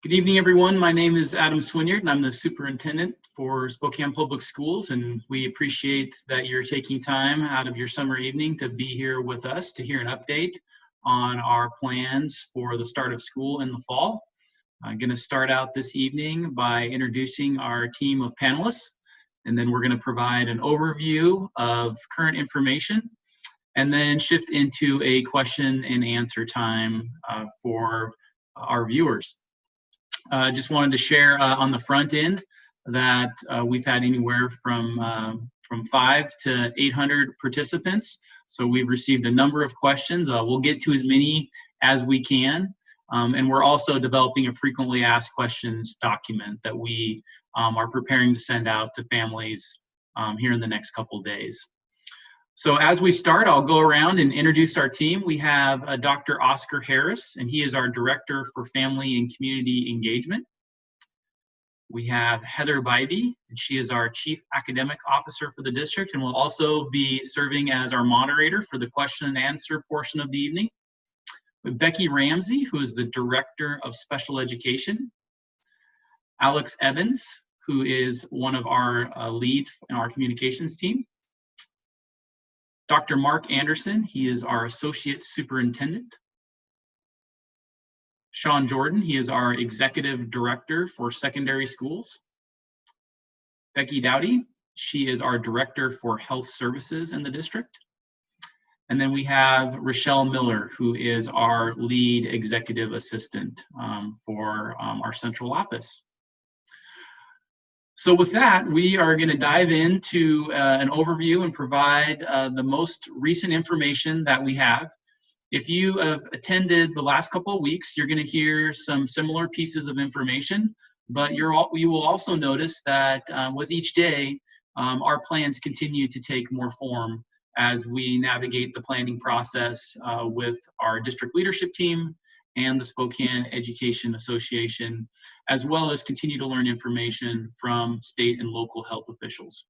Good evening, everyone. My name is Adam Swinyard, and I'm the superintendent for Spokane Public Schools, and we appreciate that you're taking time out of your summer evening to be here with us to hear an update on our plans for the start of school in the fall. I'm going to start out this evening by introducing our team of panelists, and then we're going to provide an overview of current information, and then shift into a question and answer time for our viewers. Just wanted to share on the front end that we've had anywhere from 500 to 800 participants. So we've received a number of questions. We'll get to as many as we can. And we're also developing a frequently asked questions document that we are preparing to send out to families here in the next couple days. So as we start, I'll go around and introduce our team. We have Dr. Oscar Harris, and he is our Director for Family and Community Engagement. We have Heather Bybee, and she is our Chief Academic Officer for the district and will also be serving as our moderator for the question and answer portion of the evening. With Becky Ramsey, who is the Director of Special Education. Alex Evans, who is one of our leads in our communications team. Dr. Mark Anderson, he is our Associate Superintendent. Sean Jordan, he is our Executive Director for Secondary Schools. Becky Dowdy, she is our Director for Health Services in the district. And then we have Rochelle Miller, who is our Lead Executive Assistant for our central office. So with that, we are going to dive into an overview and provide the most recent information that we have. If you have attended the last couple of weeks, you're going to hear some similar pieces of information, but you will also notice that with each day, our plans continue to take more form as we navigate the planning process with our district leadership team and the Spokane Education Association, as well as continue to learn information from state and local health officials.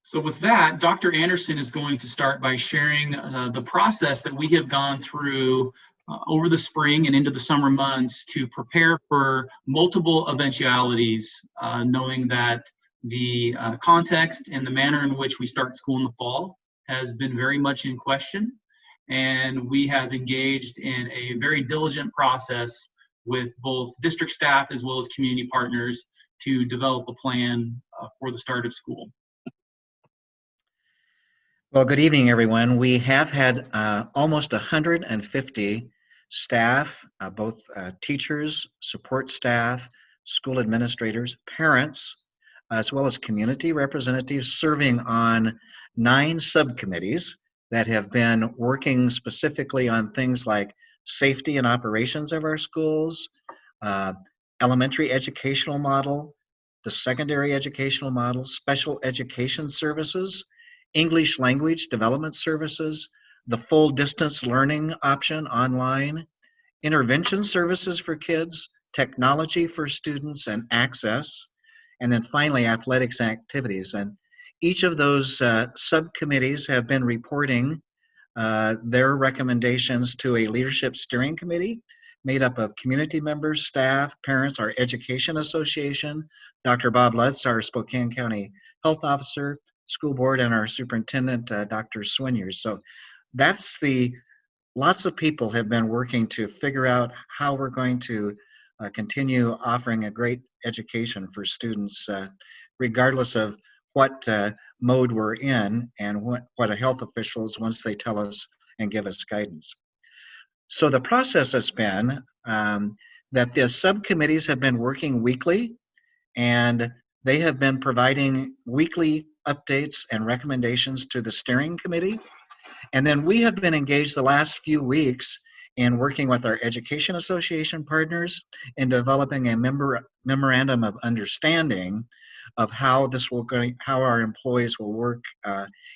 So with that, Dr. Anderson is going to start by sharing the process that we have gone through over the spring and into the summer months to prepare for multiple eventualities, knowing that the context and the manner in which we start school in the fall has been very much in question. And we have engaged in a very diligent process with both district staff as well as community partners to develop a plan for the start of school. Well, good evening, everyone. We have had almost 150 staff, both teachers, support staff, school administrators, parents, as well as community representatives serving on 9 subcommittees that have been working specifically on things like safety and operations of our schools, elementary educational model, the secondary educational model, special education services, English language development services, the full distance learning option online, intervention services for kids, technology for students and access, and then finally athletics activities. And each of those subcommittees have been reporting their recommendations to a leadership steering committee made up of community members, staff, parents, our education association, Dr. Bob Lutz, our Spokane County Health Officer, school board, and our superintendent, Dr. Swinyard. So that's lots of people have been working to figure out how we're going to continue offering a great education for students, regardless of what mode we're in and what a health officials, once they tell us and give us guidance. So the process has been that the subcommittees have been working weekly, and they have been providing weekly updates and recommendations to the steering committee. And then we have been engaged the last few weeks in working with our education association partners in developing a memorandum of understanding of how our employees will work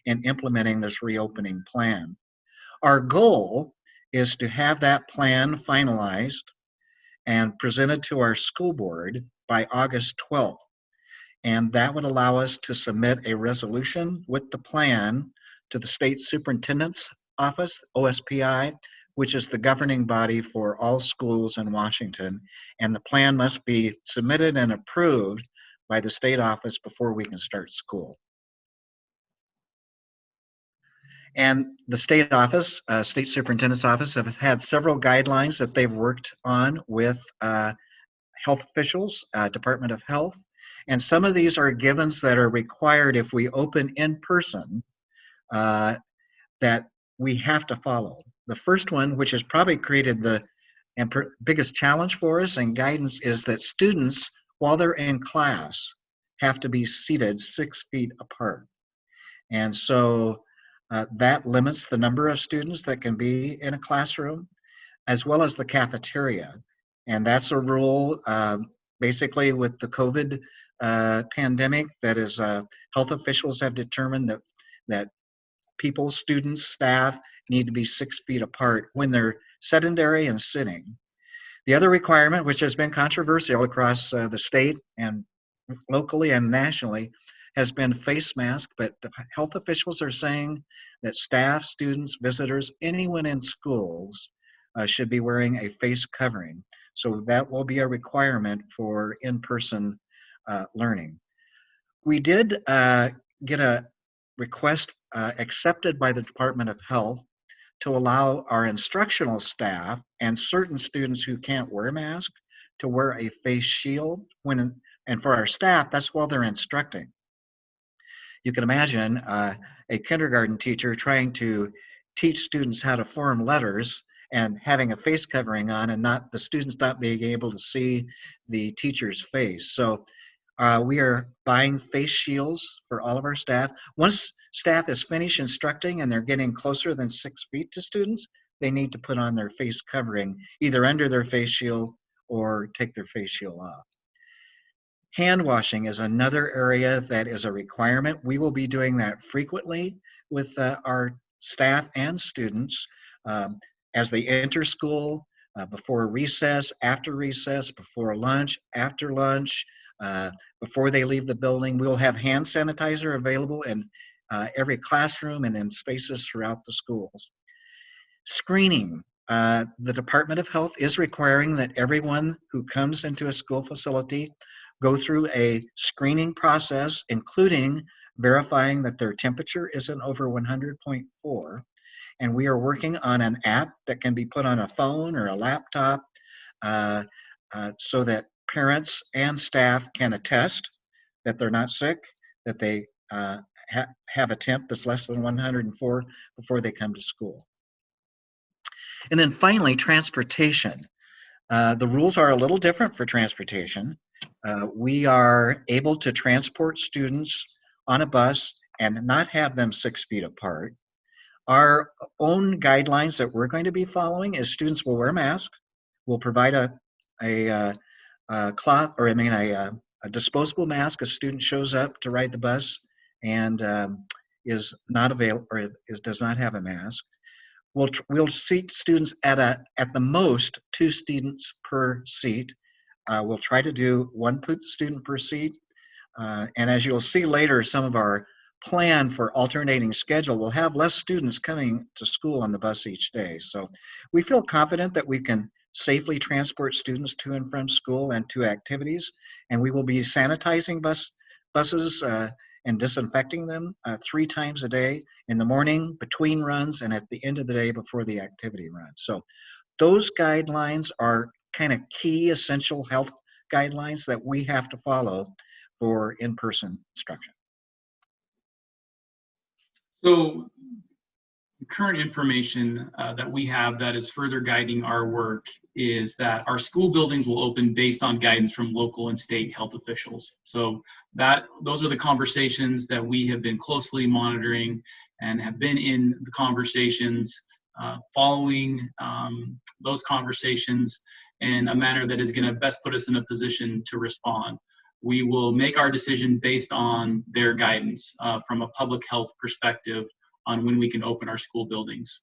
in implementing this reopening plan. Our goal is to have that plan finalized and presented to our school board by August 12th. And that would allow us to submit a resolution with the plan to the state superintendent's office, OSPI, which is the governing body for all schools in Washington. And the plan must be submitted and approved by the state office before we can start school. And the state office, state superintendent's office, have had several guidelines that they've worked on with health officials, Department of Health. And some of these are givens that are required if we open in person that we have to follow. The first one, which has probably created the biggest challenge for us and guidance, is that students, while they're in class, have to be seated 6 feet apart. And so that limits the number of students that can be in a classroom, as well as the cafeteria. And that's a rule basically with the COVID pandemic that is health officials have determined that people, students, staff need to be 6 feet apart when they're sedentary and sitting. The other requirement, which has been controversial across the state and locally and nationally, has been face mask, but the health officials are saying that staff, students, visitors, anyone in schools should be wearing a face covering. So that will be a requirement for in-person learning. We did get a request accepted by the Department of Health to allow our instructional staff and certain students who can't wear masks to wear a face shield and for our staff, that's while they're instructing. You can imagine a kindergarten teacher trying to teach students how to form letters and having a face covering on and the students not being able to see the teacher's face. So we are buying face shields for all of our staff. Once staff is finished instructing and they're getting closer than 6 feet to students, they need to put on their face covering, either under their face shield or take their face shield off. Hand washing is another area that is a requirement. We will be doing that frequently with our staff and students as they enter school, before recess, after recess, before lunch, after lunch, before they leave the building. We'll have hand sanitizer available in every classroom and in spaces throughout the schools. Screening. The Department of Health is requiring that everyone who comes into a school facility go through a screening process, including verifying that their temperature isn't over 100.4. And we are working on an app that can be put on a phone or a laptop so that parents and staff can attest that they're not sick, that they have a temp that's less than 104 before they come to school. And then finally, transportation. The rules are a little different for transportation. We are able to transport students on a bus and not have them 6 feet apart. Our own guidelines that we're going to be following is students will wear masks. We'll provide a disposable mask if a student shows up to ride the bus and is not available or does not have a mask. We'll seat students at the most 2 students per seat. We'll try to do 1 student per seat. And as you'll see later, some of our plan for alternating schedule will have less students coming to school on the bus each day. So we feel confident that we can safely transport students to and from school and to activities. And we will be sanitizing buses and disinfecting them 3 times a day, in the morning, between runs, and at the end of the day before the activity run. So those guidelines are kind of key essential health guidelines that we have to follow for in-person instruction. So the current information that we have that is further guiding our work is that our school buildings will open based on guidance from local and state health officials. So those are the conversations that we have been closely monitoring and have been in the conversations, following those conversations in a manner that is going to best put us in a position to respond. We will make our decision based on their guidance from a public health perspective on when we can open our school buildings.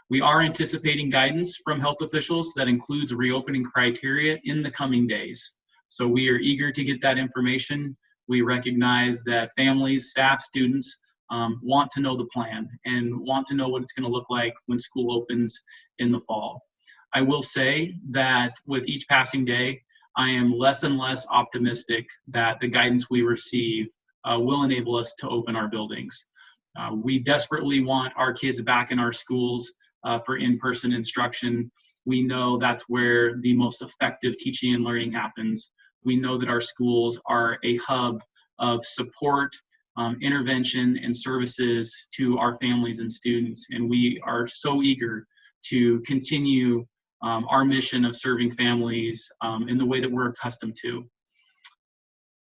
We are anticipating guidance from health officials that includes reopening criteria in the coming days. So we are eager to get that information We recognize that families, staff, students want to know the plan and want to know what it's going to look like when school opens in the fall. I will say that with each passing day, I am less and less optimistic that the guidance we receive will enable us to open our buildings. We desperately want our kids back in our schools for in-person instruction. We know that's where the most effective teaching and learning happens. We know that our schools are a hub of support, intervention, and services to our families and students. And we are so eager to continue our mission of serving families in the way that we're accustomed to.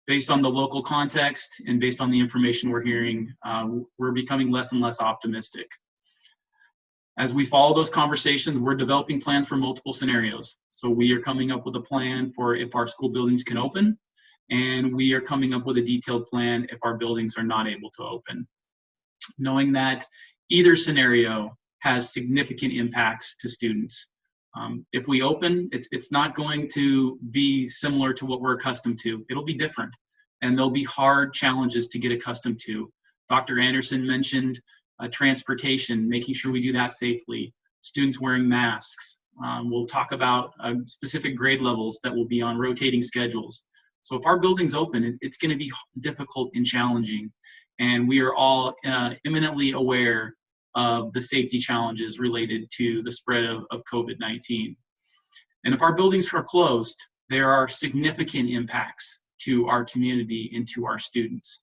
Based on the local context and based on the information we're hearing, we're becoming less and less optimistic. As we follow those conversations, we're developing plans for multiple scenarios. So we are coming up with a plan for if our school buildings can open, and we are coming up with a detailed plan if our buildings are not able to open. Knowing that either scenario has significant impacts to students. If we open, it's not going to be similar to what we're accustomed to. It'll be different, and there'll be hard challenges to get accustomed to. Dr. Anderson mentioned transportation, making sure we do that safely, students wearing masks. We'll talk about specific grade levels that will be on rotating schedules. So if our buildings open, it's going to be difficult and challenging, and we are all imminently aware of the safety challenges related to the spread of COVID-19. And if our buildings are closed, there are significant impacts to our community and to our students.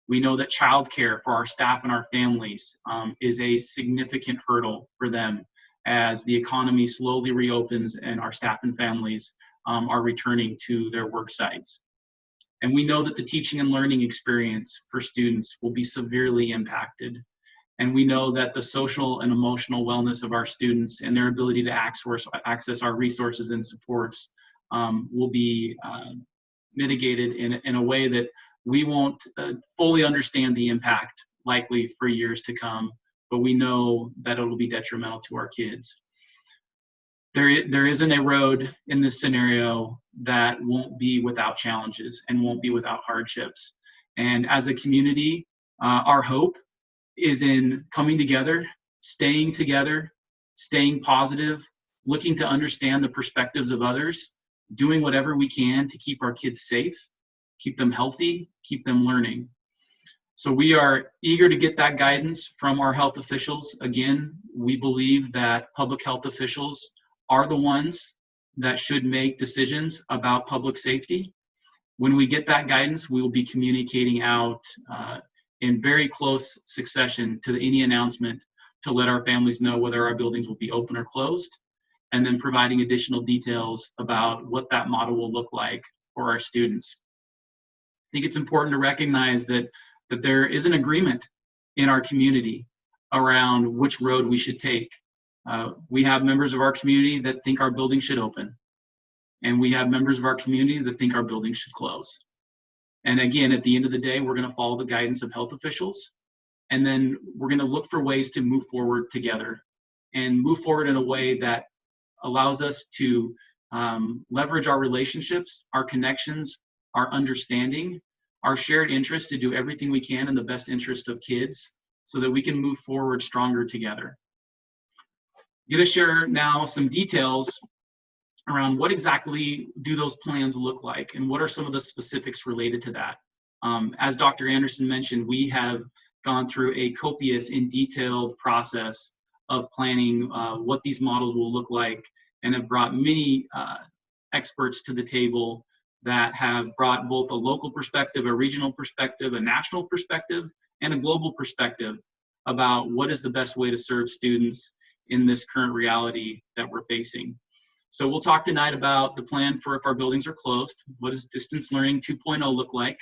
We know that childcare for our staff and our families is a significant hurdle for them as the economy slowly reopens and our staff and families are returning to their work sites. And we know that the teaching and learning experience for students will be severely impacted. And we know that the social and emotional wellness of our students and their ability to access our resources and supports will be mitigated in a way that we won't fully understand the impact likely for years to come, but we know that it will be detrimental to our kids. There isn't a road in this scenario that won't be without challenges and won't be without hardships. And as a community, our hope is in coming together, staying positive, looking to understand the perspectives of others, doing whatever we can to keep our kids safe, keep them healthy, keep them learning. So we are eager to get that guidance from our health officials. Again, we believe that public health officials are the ones that should make decisions about public safety. When we get that guidance, we will be communicating out in very close succession to any announcement to let our families know whether our buildings will be open or closed, and then providing additional details about what that model will look like for our students. I think it's important to recognize that there is an agreement in our community around which road we should take. We have members of our community that think our building should open, and we have members of our community that think our building should close. And again, at the end of the day, we're going to follow the guidance of health officials, and then we're going to look for ways to move forward together and move forward in a way that allows us to leverage our relationships, our connections, our understanding, our shared interest to do everything we can in the best interest of kids so that we can move forward stronger together. I'm going to share now some details around what exactly do those plans look like and what are some of the specifics related to that. As Dr. Anderson mentioned, we have gone through a copious and detailed process of planning what these models will look like, and have brought many experts to the table that have brought both a local perspective, a regional perspective, a national perspective, and a global perspective about what is the best way to serve students in this current reality that we're facing. So we'll talk tonight about the plan for if our buildings are closed, what does distance learning 2.0 look like,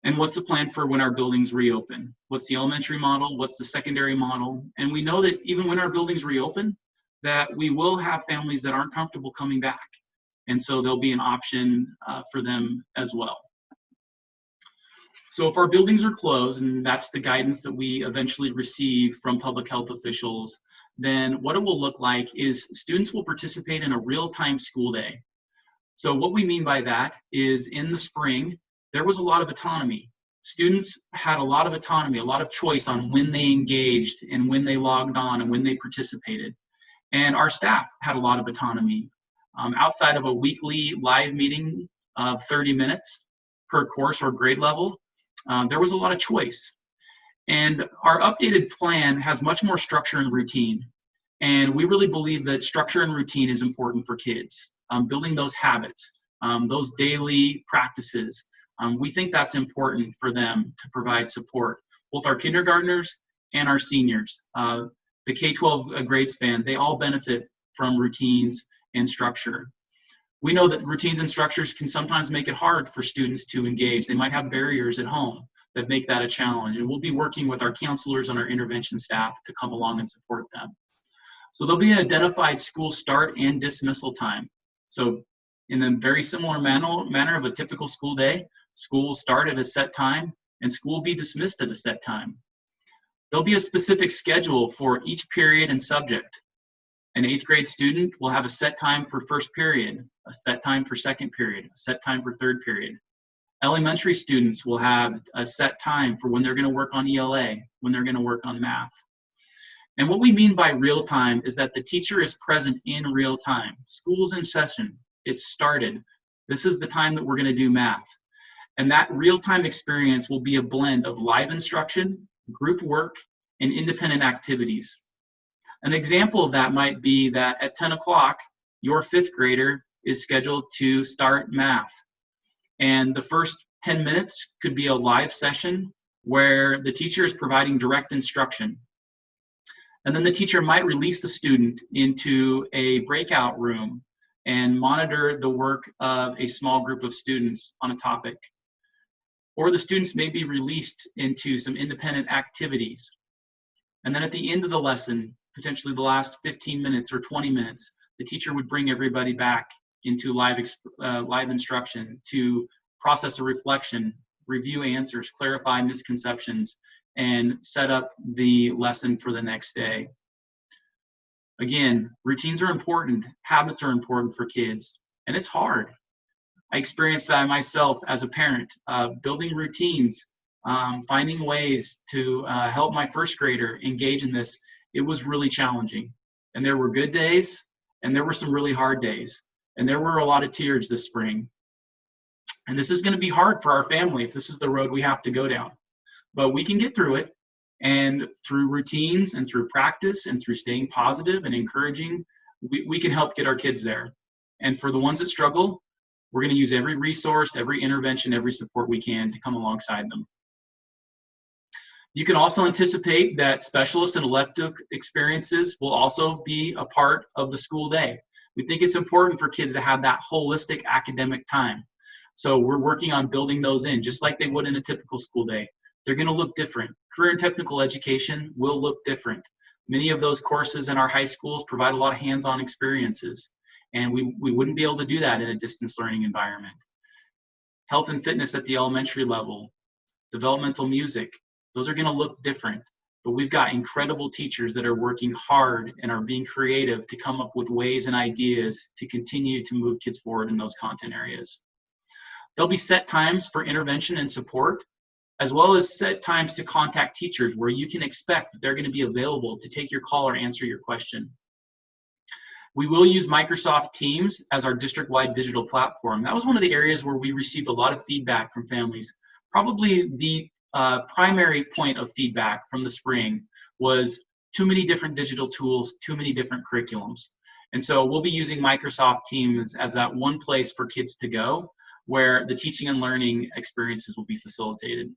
and what's the plan for when our buildings reopen? What's the elementary model? What's the secondary model? And we know that even when our buildings reopen, that we will have families that aren't comfortable coming back. And so there'll be an option for them as well. So if our buildings are closed, and that's the guidance that we eventually receive from public health officials, then what it will look like is students will participate in a real-time school day. So what we mean by that is in the spring, there was a lot of autonomy. Students had a lot of autonomy, a lot of choice on when they engaged and when they logged on and when they participated. And our staff had a lot of autonomy. Outside of a weekly live meeting of 30 minutes per course or grade level, there was a lot of choice. And our updated plan has much more structure and routine. And we really believe that structure and routine is important for kids. Building those habits, those daily practices. We think that's important for them to provide support. Both our kindergartners and our seniors, the K-12 grade span, they all benefit from routines and structure. We know that routines and structures can sometimes make it hard for students to engage. They might have barriers at home that make that a challenge. And we'll be working with our counselors and our intervention staff to come along and support them. So there'll be an identified school start and dismissal time. So in a very similar manner of a typical school day, school will start at a set time and school will be dismissed at a set time. There'll be a specific schedule for each period and subject. An 8th grade student will have a set time for first period, a set time for second period, a set time for third period. Elementary students will have a set time for when they're going to work on ELA, when they're going to work on math. And what we mean by real time is that the teacher is present in real time. School's in session. It's started. This is the time that we're going to do math. And that real-time experience will be a blend of live instruction, group work, and independent activities. An example of that might be that at 10 o'clock, your 5th grader is scheduled to start math. And the first 10 minutes could be a live session where the teacher is providing direct instruction. And then the teacher might release the student into a breakout room and monitor the work of a small group of students on a topic. Or the students may be released into some independent activities. And then at the end of the lesson, potentially the last 15 minutes or 20 minutes, the teacher would bring everybody back into live instruction to process a reflection, review answers, clarify misconceptions, and set up the lesson for the next day. Again, routines are important, habits are important for kids, and it's hard. I experienced that myself as a parent, building routines, finding ways to help my first grader engage in this. It was really challenging. And there were good days, and there were some really hard days. And there were a lot of tears this spring. And this is going to be hard for our family if this is the road we have to go down. But we can get through it. And through routines and through practice and through staying positive and encouraging, we can help get our kids there. And for the ones that struggle, we're going to use every resource, every intervention, every support we can to come alongside them. You can also anticipate that specialist and elective experiences will also be a part of the school day. We think it's important for kids to have that holistic academic time. So we're working on building those in, just like they would in a typical school day. They're going to look different. Career and technical education will look different. Many of those courses in our high schools provide a lot of hands-on experiences, and we wouldn't be able to do that in a distance learning environment. Health and fitness at the elementary level, developmental music, those are going to look different, but we've got incredible teachers that are working hard and are being creative to come up with ways and ideas to continue to move kids forward in those content areas. There'll be set times for intervention and support, as well as set times to contact teachers where you can expect that they're going to be available to take your call or answer your question. We will use Microsoft Teams as our district-wide digital platform. That was one of the areas where we received a lot of feedback from families. Probably the primary point of feedback from the spring was too many different digital tools, too many different curriculums. And so we'll be using Microsoft Teams as that one place for kids to go where the teaching and learning experiences will be facilitated.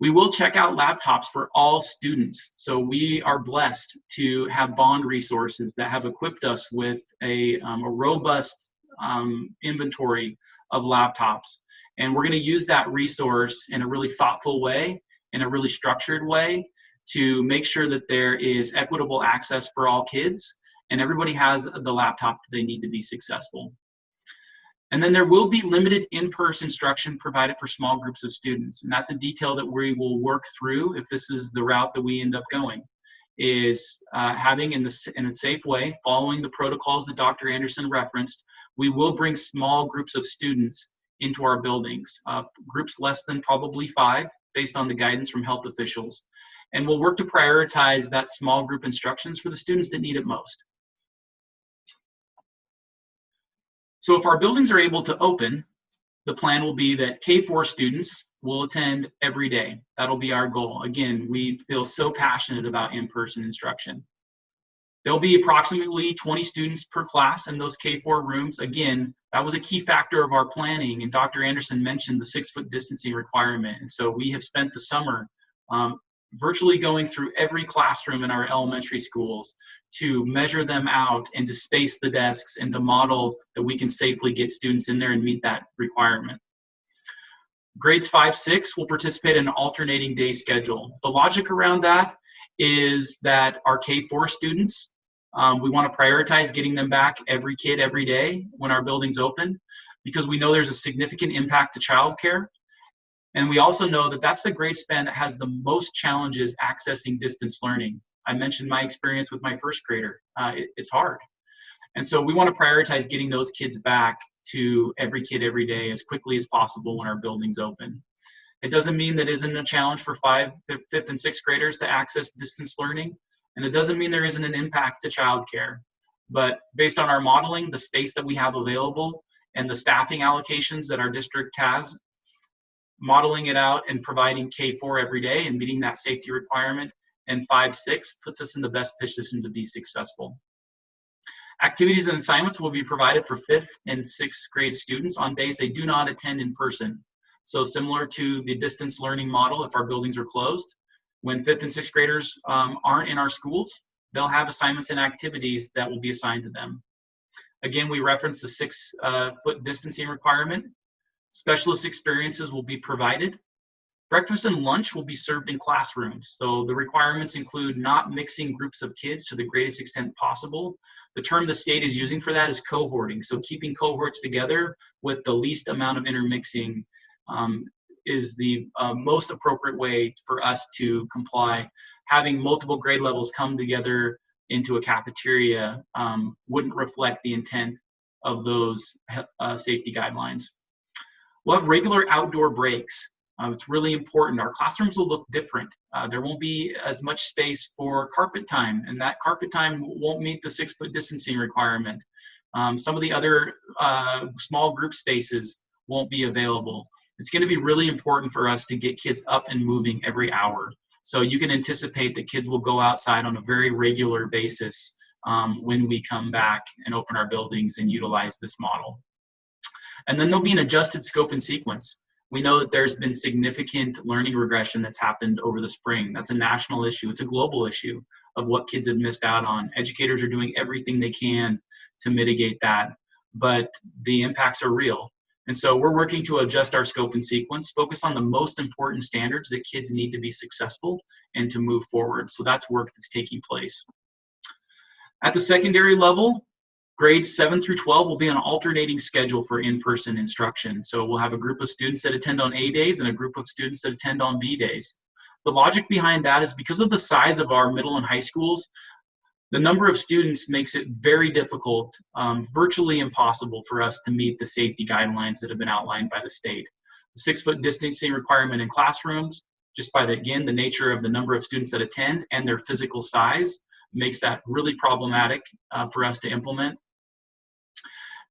We will check out laptops for all students. So we are blessed to have bond resources that have equipped us with a robust inventory of laptops. And we're going to use that resource in a really thoughtful way, in a really structured way, to make sure that there is equitable access for all kids and everybody has the laptop that they need to be successful. And then there will be limited in-person instruction provided for small groups of students. And that's a detail that we will work through if this is the route that we end up going, is having in a safe way, following the protocols that Dr. Anderson referenced, we will bring small groups of students into our buildings, groups less than probably 5, based on the guidance from health officials. And we'll work to prioritize that small group instructions for the students that need it most. So if our buildings are able to open, the plan will be that K-4 students will attend every day. That'll be our goal. Again, we feel so passionate about in-person instruction. There'll be approximately 20 students per class in those K-4 rooms. Again, that was a key factor of our planning, and Dr. Anderson mentioned the 6-foot distancing requirement. And so we have spent the summer virtually going through every classroom in our elementary schools to measure them out and to space the desks and to model that we can safely get students in there and meet that requirement. Grades 5, 6 will participate in an alternating day schedule. The logic around that is that our K-4 students, we want to prioritize getting them back every kid every day when our buildings open, because we know there's a significant impact to childcare. And we also know that that's the grade span that has the most challenges accessing distance learning. I mentioned my experience with my first grader. It's hard. And so we want to prioritize getting those kids back to every kid every day as quickly as possible when our buildings open. It doesn't mean that isn't a challenge for 5th, 5th, and 6th graders to access distance learning. And it doesn't mean there isn't an impact to childcare. But based on our modeling, the space that we have available, and the staffing allocations that our district has, modeling it out and providing K-4 every day and meeting that safety requirement, and 5, 6 puts us in the best position to be successful. Activities and assignments will be provided for 5th and 6th grade students on days they do not attend in person. So similar to the distance learning model, if our buildings are closed, when 5th and 6th graders aren't in our schools, they'll have assignments and activities that will be assigned to them. Again, we reference the 6-foot distancing requirement. Specialist experiences will be provided. Breakfast and lunch will be served in classrooms. So the requirements include not mixing groups of kids to the greatest extent possible. The term the state is using for that is cohorting. So keeping cohorts together with the least amount of intermixing is the most appropriate way for us to comply. Having multiple grade levels come together into a cafeteria wouldn't reflect the intent of those safety guidelines. We'll have regular outdoor breaks. It's really important. Our classrooms will look different. There won't be as much space for carpet time, and that carpet time won't meet the 6-foot distancing requirement. Some of the other small group spaces won't be available. It's going to be really important for us to get kids up and moving every hour. So you can anticipate that kids will go outside on a very regular basis when we come back and open our buildings and utilize this model. And then there'll be an adjusted scope and sequence. We know that there's been significant learning regression that's happened over the spring. That's a national issue. It's a global issue of what kids have missed out on. Educators are doing everything they can to mitigate that, but the impacts are real. And so we're working to adjust our scope and sequence, focus on the most important standards that kids need to be successful and to move forward. So that's work that's taking place. At the secondary level, grades 7 through 12 will be on an alternating schedule for in-person instruction. So we'll have a group of students that attend on A days and a group of students that attend on B days. The logic behind that is because of the size of our middle and high schools, the number of students makes it very difficult, virtually impossible for us to meet the safety guidelines that have been outlined by the state. The 6-foot distancing requirement in classrooms, just by the nature of the number of students that attend and their physical size, makes that really problematic for us to implement.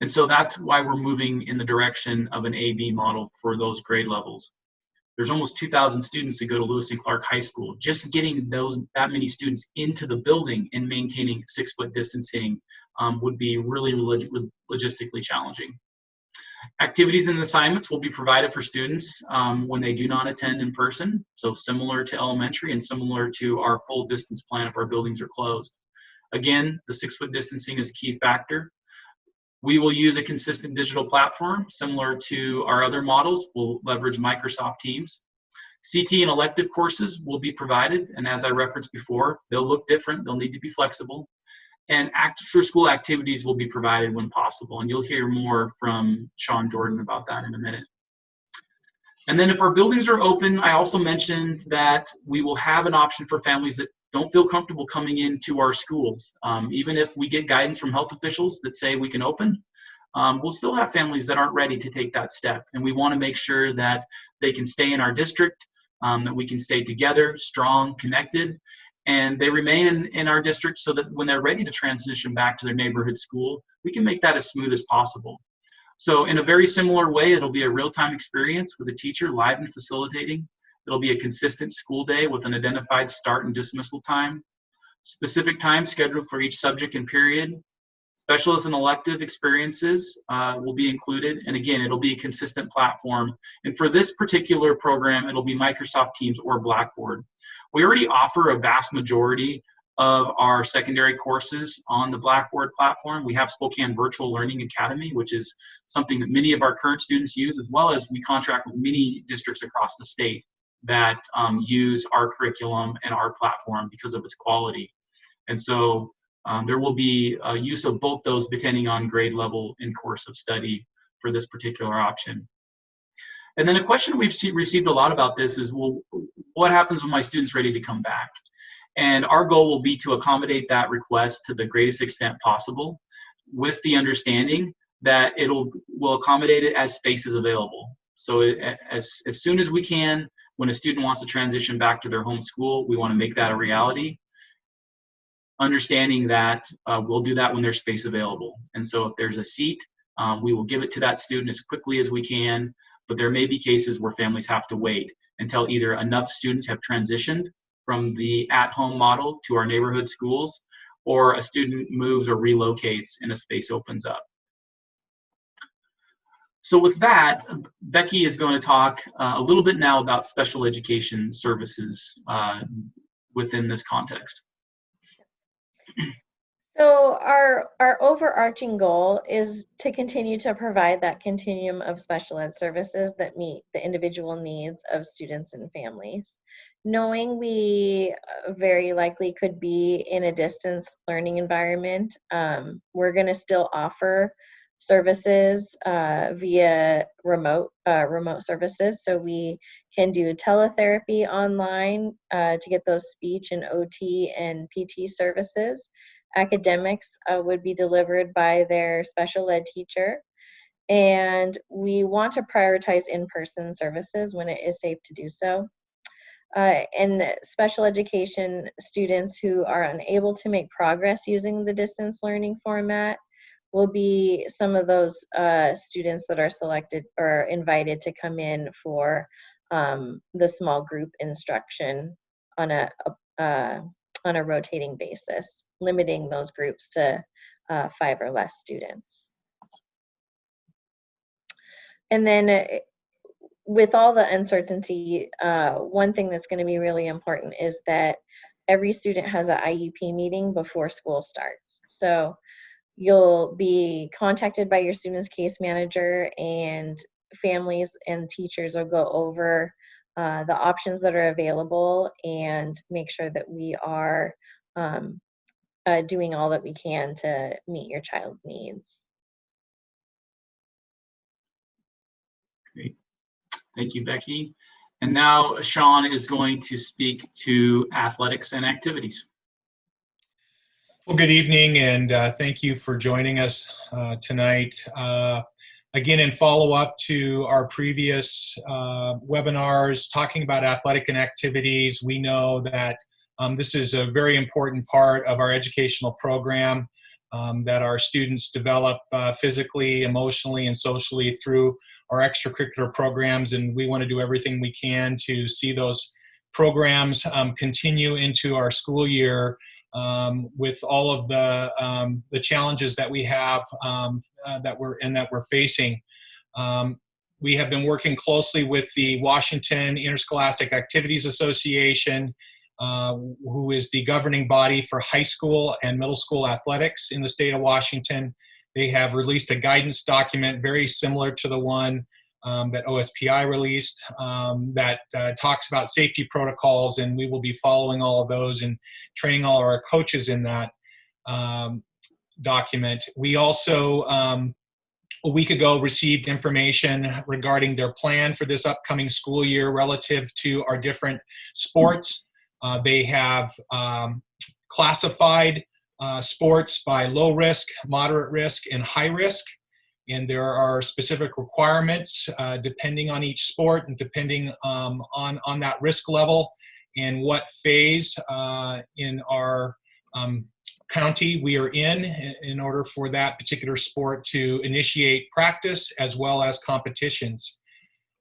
And so that's why we're moving in the direction of an A-B model for those grade levels. There's almost 2,000 students that go to Lewis and Clark High School. Just getting that many students into the building and maintaining 6-foot distancing would be really logistically challenging. Activities and assignments will be provided for students when they do not attend in person. So similar to elementary and similar to our full distance plan if our buildings are closed. Again, the 6-foot distancing is a key factor. We will use a consistent digital platform similar to our other models. We'll leverage Microsoft Teams. CT and elective courses will be provided, and as I referenced before, they'll look different, they'll need to be flexible. And after-school activities will be provided when possible, and you'll hear more from Sean Jordan about that in a minute. And then if our buildings are open, I also mentioned that we will have an option for families that don't feel comfortable coming into our schools. Even if we get guidance from health officials that say we can open, we'll still have families that aren't ready to take that step. And we want to make sure that they can stay in our district, that we can stay together, strong, connected, and they remain in our district so that when they're ready to transition back to their neighborhood school, we can make that as smooth as possible. So in a very similar way, it'll be a real-time experience with a teacher live and facilitating. It'll be a consistent school day with an identified start and dismissal time, specific time scheduled for each subject and period. Specialist and elective experiences will be included. And again, it'll be a consistent platform. And for this particular program, it'll be Microsoft Teams or Blackboard. We already offer a vast majority of our secondary courses on the Blackboard platform. We have Spokane Virtual Learning Academy, which is something that many of our current students use, as well as we contract with many districts across the state that use our curriculum and our platform because of its quality. And so there will be a use of both those depending on grade level and course of study for this particular option. And then a question we've received a lot about this is, well, what happens when my student's ready to come back? And our goal will be to accommodate that request to the greatest extent possible, with the understanding that we'll accommodate it as space is available. So as soon as we can, when a student wants to transition back to their home school, we want to make that a reality, understanding that we'll do that when there's space available. And so if there's a seat, we will give it to that student as quickly as we can, but there may be cases where families have to wait until either enough students have transitioned from the at-home model to our neighborhood schools, or a student moves or relocates and a space opens up. So with that, Becky is going to talk a little bit now about special education services within this context. So our overarching goal is to continue to provide that continuum of special ed services that meet the individual needs of students and families. Knowing we very likely could be in a distance learning environment, we're going to still offer services via remote services. So we can do teletherapy online to get those speech and OT and PT services. Academics would be delivered by their special ed teacher. And we want to prioritize in-person services when it is safe to do so. And special education students who are unable to make progress using the distance learning format will be some of those students that are selected or invited to come in for the small group instruction on a rotating basis, limiting those groups to 5 or less students. And then with all the uncertainty, one thing that's going to be really important is that every student has an IEP meeting before school starts. So you'll be contacted by your student's case manager, and families and teachers will go over the options that are available and make sure that we are doing all that we can to meet your child's needs. Great. Thank you, Becky. And now Sean is going to speak to athletics and activities. Well, good evening, and thank you for joining us tonight. Again, in follow-up to our previous webinars talking about athletic and activities, we know that this is a very important part of our educational program, that our students develop physically, emotionally, and socially through our extracurricular programs, and we want to do everything we can to see those programs continue into our school year with all of the challenges that we have that we're facing. We have been working closely with the Washington Interscholastic Activities Association, who is the governing body for high school and middle school athletics in the state of Washington. They have released a guidance document very similar to the one that OSPI released that talks about safety protocols, and we will be following all of those and training all of our coaches in that document. We also, a week ago, received information regarding their plan for this upcoming school year relative to our different sports. They have classified sports by low risk, moderate risk, and high risk. and there are specific requirements depending on each sport and depending on that risk level and what phase in our county we are in order for that particular sport to initiate practice as well as competitions.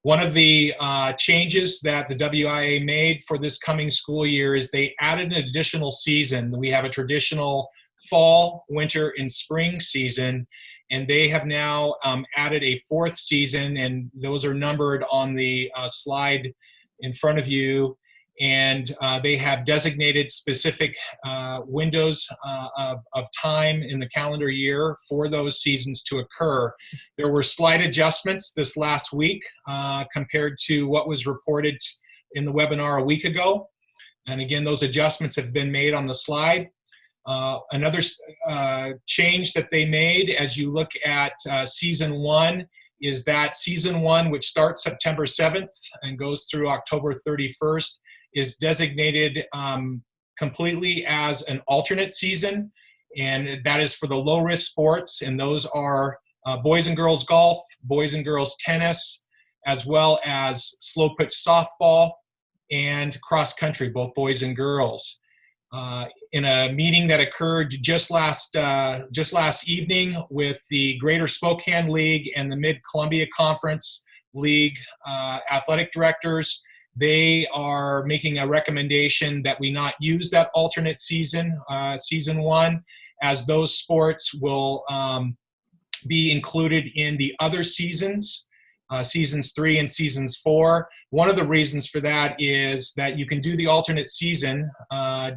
One of the changes that the WIA made for this coming school year is they added an additional season. We have a traditional fall, winter, and spring season, and they have now added a fourth season, and those are numbered on the slide in front of you. And they have designated specific windows of time in the calendar year for those seasons to occur. There were slight adjustments this last week compared to what was reported in the webinar a week ago. And again, those adjustments have been made on the slide. Another change that they made as you look at season one is that season one, which starts September 7th and goes through October 31st, is designated completely as an alternate season, and that is for the low-risk sports, and those are boys and girls golf, boys and girls tennis, as well as slow pitch softball and cross country, both boys and girls. In a meeting that occurred just last evening with the Greater Spokane League and the Mid-Columbia Conference League athletic directors, they are making a recommendation that we not use that alternate season, season one, as those sports will be included in the other seasons, seasons 3 and seasons 4. One of the reasons for that is that you can do the alternate season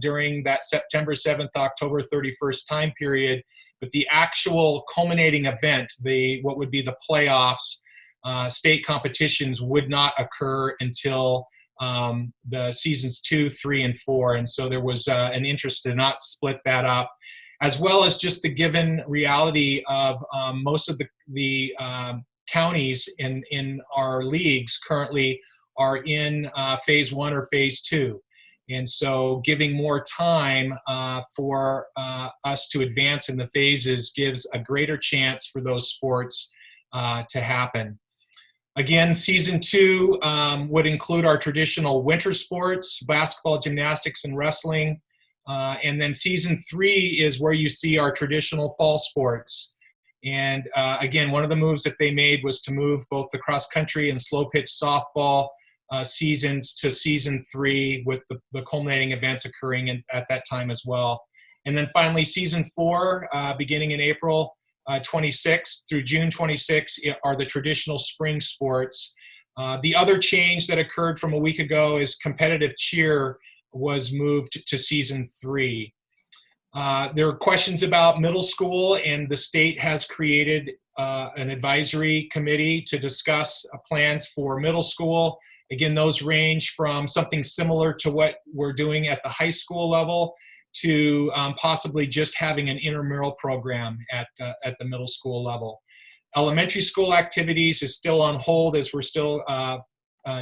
during that September 7th, October 31st time period, but the actual culminating event, what would be the playoffs, state competitions would not occur until the seasons 2, 3, and 4. And so there was an interest to not split that up, as well as just the given reality of most of the counties in our leagues currently are in phase 1 or phase 2. And so giving more time for us to advance in the phases gives a greater chance for those sports to happen. Again, season 2 would include our traditional winter sports, basketball, gymnastics, and wrestling. And then season 3 is where you see our traditional fall sports. And again, one of the moves that they made was to move both the cross country and slow pitch softball seasons to season 3, with the culminating events occurring at that time as well. And then finally, season 4, beginning in April 26th through June 26th, are the traditional spring sports. The other change that occurred from a week ago is competitive cheer was moved to season 3. There are questions about middle school, and the state has created an advisory committee to discuss plans for middle school. Again, those range from something similar to what we're doing at the high school level to possibly just having an intramural program at the middle school level. Elementary school activities is still on hold as we're still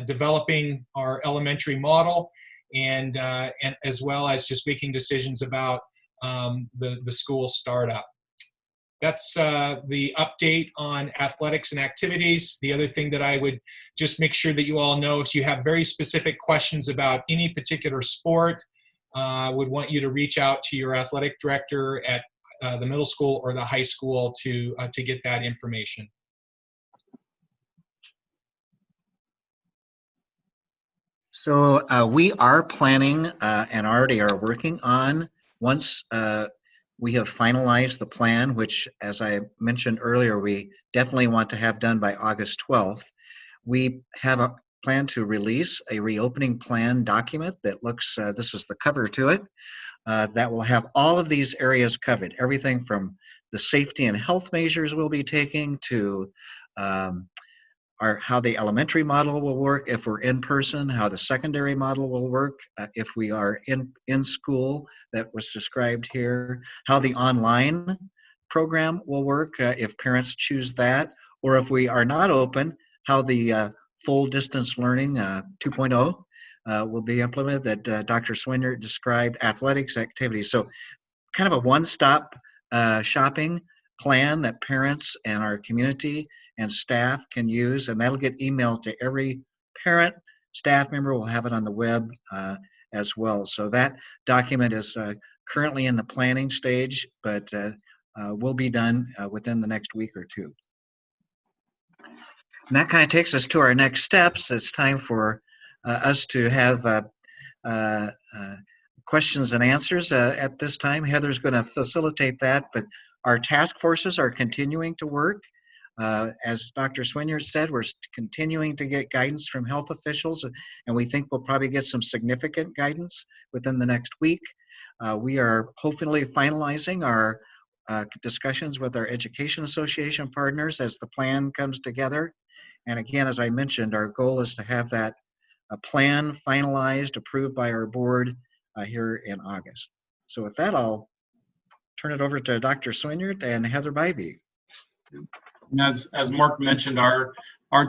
developing our elementary model, and as well as just making decisions about the school startup. That's the update on athletics and activities. The other thing that I would just make sure that you all know, if you have very specific questions about any particular sport, would want you to reach out to your athletic director at the middle school or the high school to get that information. So we are planning and already are working on, once we have finalized the plan, which, as I mentioned earlier, we definitely want to have done by August 12th. We have a plan to release a reopening plan document that looks, this is the cover to it, that will have all of these areas covered. Everything from the safety and health measures we'll be taking to how the elementary model will work if we're in person, how the secondary model will work if we are in school, that was described here, how the online program will work if parents choose that, or if we are not open, how the full distance learning 2.0 will be implemented that Dr. Swinyer described, athletics activities. So kind of a one-stop shopping plan that parents and our community and staff can use, and that'll get emailed to every parent. Staff member will have it on the web as well. So that document is currently in the planning stage, but will be done within the next week or two. And that kind of takes us to our next steps. It's time for us to have questions and answers at this time. Heather's going to facilitate that, but our task forces are continuing to work. As Dr. Swinyer said, we're continuing to get guidance from health officials, and we think we'll probably get some significant guidance within the next week. We are hopefully finalizing our discussions with our Education Association partners as the plan comes together. And again, as I mentioned, our goal is to have that plan finalized, approved by our board here in August. So with that, I'll turn it over to Dr. Swinyer and Heather Bybee. And as Mark mentioned, our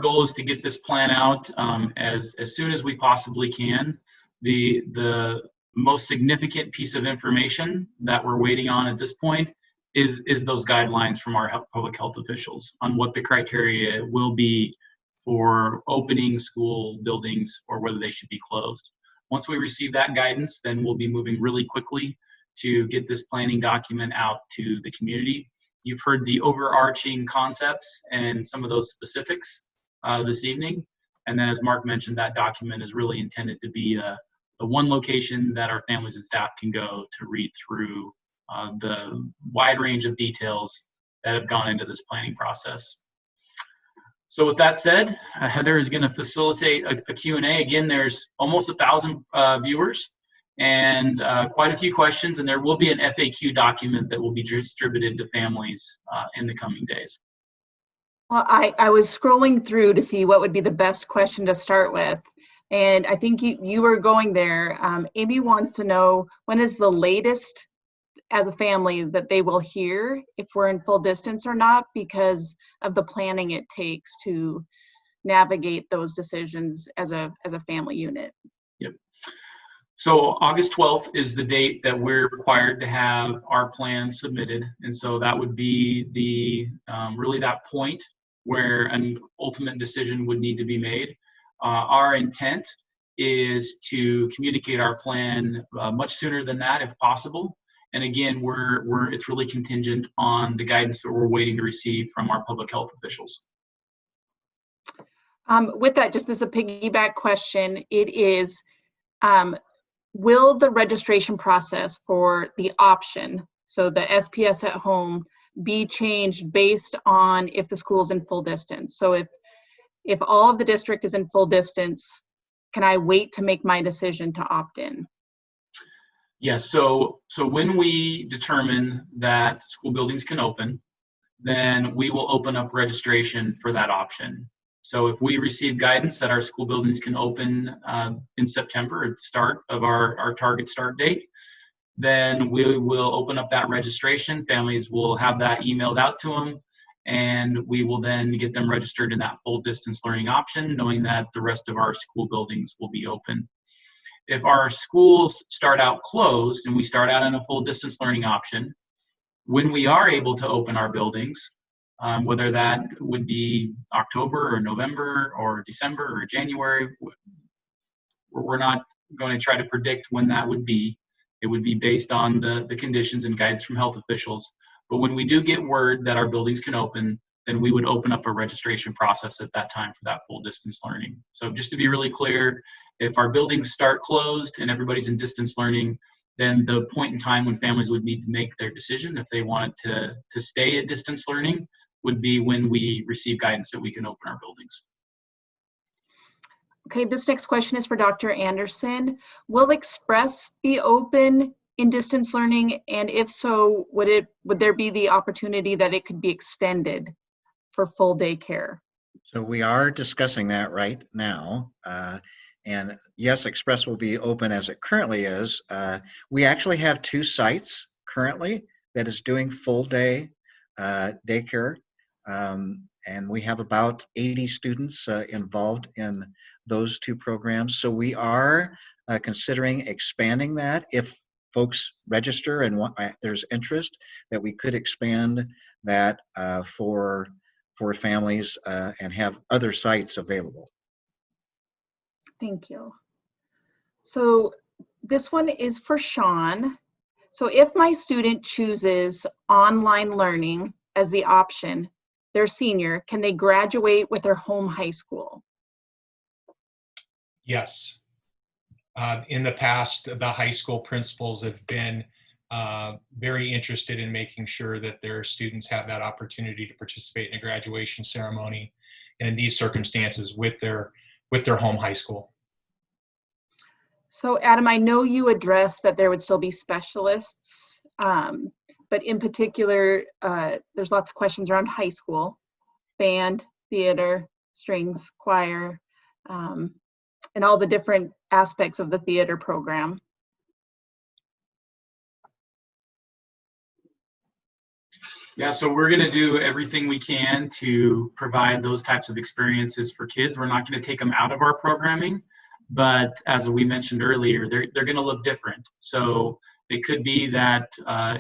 goal is to get this plan out as soon as we possibly can. The most significant piece of information that we're waiting on at this point is those guidelines from our public health officials on what the criteria will be for opening school buildings or whether they should be closed. Once we receive that guidance, then we'll be moving really quickly to get this planning document out to the community. You've heard the overarching concepts and some of those specifics this evening. And then as Mark mentioned, that document is really intended to be the one location that our families and staff can go to read through the wide range of details that have gone into this planning process. So with that said, Heather is going to facilitate a Q&A. Again, there's almost 1,000 viewers and quite a few questions, and there will be an FAQ document that will be distributed to families in the coming days. Well, I was scrolling through to see what would be the best question to start with, and I think you were going there. Amy wants to know, when is the latest as a family that they will hear if we're in full distance or not, because of the planning it takes to navigate those decisions as a family unit? Yep. So August 12th is the date that we're required to have our plan submitted. And so that would be the really that point where an ultimate decision would need to be made. Our intent is to communicate our plan much sooner than that if possible. And again, it's really contingent on the guidance that we're waiting to receive from our public health officials. With that, just as a piggyback question, it is, will the registration process for the option, so the SPS at home, be changed based on if the school's in full distance? So if all of the district is in full distance, can I wait to make my decision to opt in? Yes, so when we determine that school buildings can open, then we will open up registration for that option. So if we receive guidance that our school buildings can open in September at the start of our target start date, then we will open up that registration. Families will have that emailed out to them, and we will then get them registered in that full distance learning option, knowing that the rest of our school buildings will be open. If our schools start out closed and we start out in a full distance learning option, when we are able to open our buildings, whether that would be October or November or December or January, we're not going to try to predict when that would be. It would be based on the conditions and guidance from health officials. But when we do get word that our buildings can open, then we would open up a registration process at that time for that full distance learning. So just to be really clear, if our buildings start closed and everybody's in distance learning, then the point in time when families would need to make their decision if they wanted to stay at distance learning would be when we receive guidance that we can open our buildings. Okay, this next question is for Dr. Anderson. Will Express be open in distance learning? And if so, would there be the opportunity that it could be extended for full day care? So we are discussing that right now. And yes, Express will be open as it currently is. We actually have 2 sites currently that is doing full day daycare. And we have about 80 students involved in those 2 programs. So we are considering expanding that if folks register and there's interest, that we could expand that for families and have other sites available. Thank you. So this one is for Sean. So if my student chooses online learning as the option, they're senior, can they graduate with their home high school? Yes. In the past, the high school principals have been very interested in making sure that their students have that opportunity to participate in a graduation ceremony, and in these circumstances with their home high school. So Adam, I know you addressed that there would still be specialists, but in particular, there's lots of questions around high school, band, theater, strings, choir, and all the different aspects of the theater program. Yeah, so we're going to do everything we can to provide those types of experiences for kids. We're not going to take them out of our programming, but as we mentioned earlier, they're going to look different. So it could be that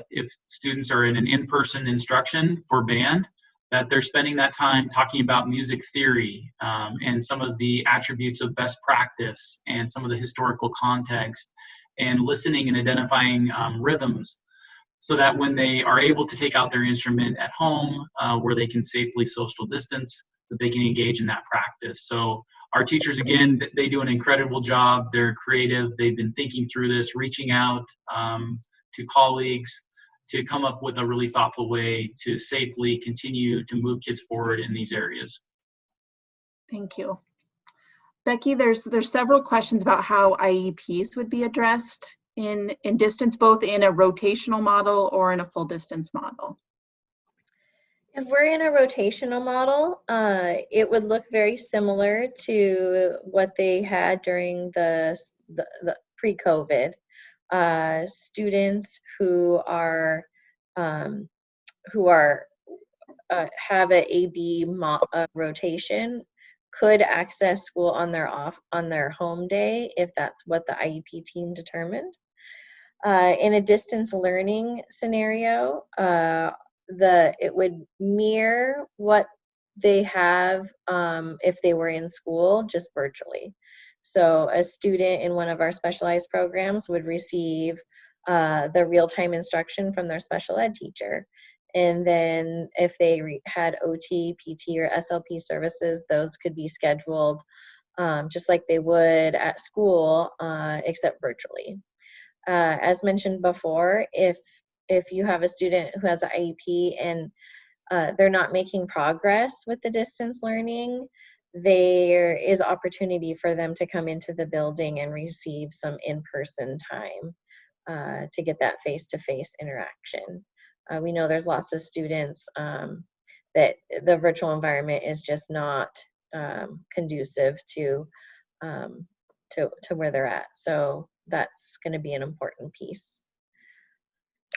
if students are in an in-person instruction for band, that they're spending that time talking about music theory and some of the attributes of best practice and some of the historical context, and listening and identifying rhythms, so that when they are able to take out their instrument at home where they can safely social distance, that they can engage in that practice. So our teachers, again, they do an incredible job. They're creative. They've been thinking through this, reaching out to colleagues to come up with a really thoughtful way to safely continue to move kids forward in these areas. Thank you. Becky, there's several questions about how IEPs would be addressed in distance, both in a rotational model or in a full distance model. If we're in a rotational model, it would look very similar to what they had during the pre-COVID. Students who have a AB rotation could access school on their home day if that's what the IEP team determined. In a distance learning scenario, it would mirror what they have if they were in school, just virtually. So a student in one of our specialized programs would receive the real-time instruction from their special ed teacher. And then if they had OT, PT, or SLP services, those could be scheduled just like they would at school, except virtually. As mentioned before, if you have a student who has an IEP and they're not making progress with the distance learning, there is opportunity for them to come into the building and receive some in-person time to get that face-to-face interaction. We know there's lots of students that the virtual environment is just not conducive to where they're at. So that's going to be an important piece.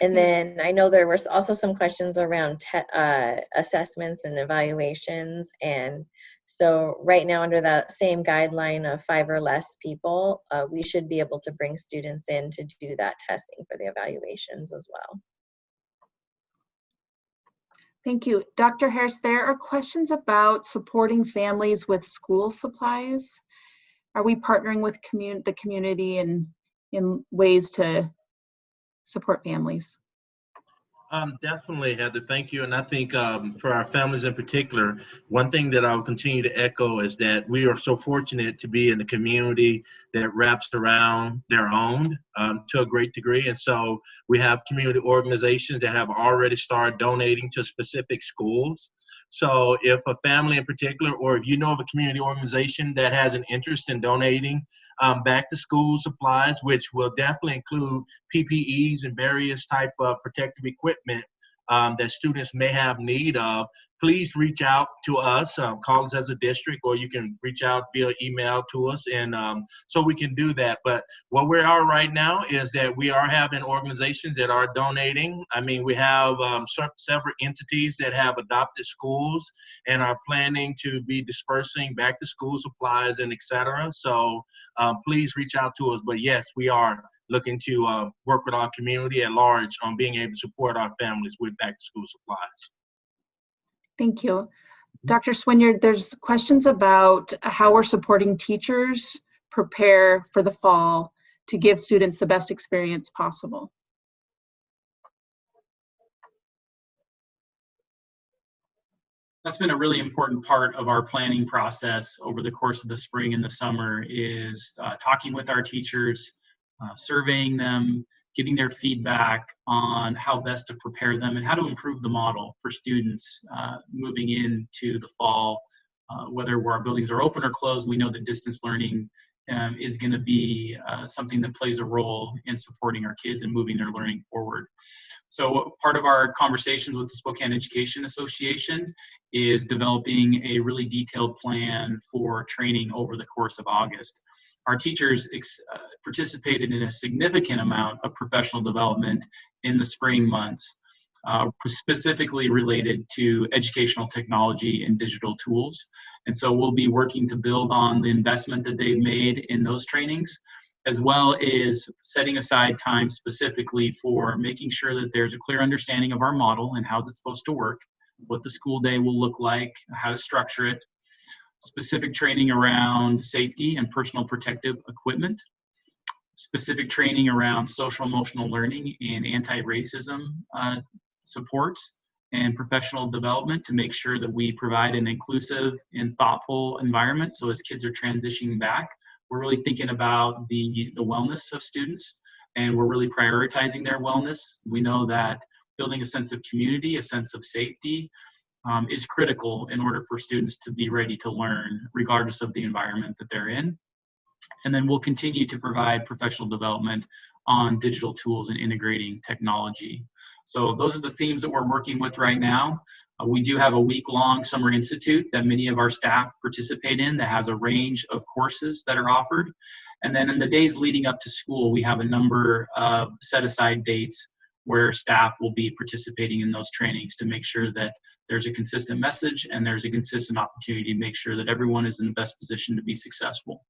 And then I know there were also some questions around assessments and evaluations. And so right now, under that same guideline of 5 or less people, we should be able to bring students in to do that testing for the evaluations as well. Thank you. Dr. Harris, there are questions about supporting families with school supplies. Are we partnering with the community in ways to support families? Definitely, Heather. Thank you. And I think for our families in particular, one thing that I will continue to echo is that we are so fortunate to be in a community that wraps around their own to a great degree. And so we have community organizations that have already started donating to specific schools. So if a family in particular, or if you know of a community organization that has an interest in donating back to school supplies, which will definitely include PPEs and various type of protective equipment that students may have need of, please reach out to us, call us as a district, or you can reach out via email to us, and so we can do that. But what we are right now is that we are having organizations that are donating. I mean, we have several entities that have adopted schools and are planning to be dispersing back to school supplies and et cetera. So please reach out to us. But yes, we are looking to work with our community at large on being able to support our families with back-to-school supplies. Thank you. Dr. Swinyard, there's questions about how we're supporting teachers prepare for the fall to give students the best experience possible. That's been a really important part of our planning process over the course of the spring and the summer, is talking with our teachers, surveying them, getting their feedback on how best to prepare them and how to improve the model for students moving into the fall. Whether our buildings are open or closed, we know that distance learning is going to be something that plays a role in supporting our kids and moving their learning forward. So part of our conversations with the Spokane Education Association is developing a really detailed plan for training over the course of August. Our teachers participated in a significant amount of professional development in the spring months, specifically related to educational technology and digital tools. And so we'll be working to build on the investment that they've made in those trainings, as well as setting aside time specifically for making sure that there's a clear understanding of our model and how it's supposed to work, what the school day will look like, how to structure it, specific training around safety and personal protective equipment, specific training around social emotional learning and anti-racism supports, and professional development to make sure that we provide an inclusive and thoughtful environment. So as kids are transitioning back, we're really thinking about the wellness of students, and we're really prioritizing their wellness. We know that building a sense of community, a sense of safety, is critical in order for students to be ready to learn, regardless of the environment that they're in. And then we'll continue to provide professional development on digital tools and integrating technology. So those are the themes that we're working with right now. We do have a week-long summer institute that many of our staff participate in that has a range of courses that are offered. And then in the days leading up to school, we have a number of set-aside dates where staff will be participating in those trainings to make sure that there's a consistent message and there's a consistent opportunity to make sure that everyone is in the best position to be successful.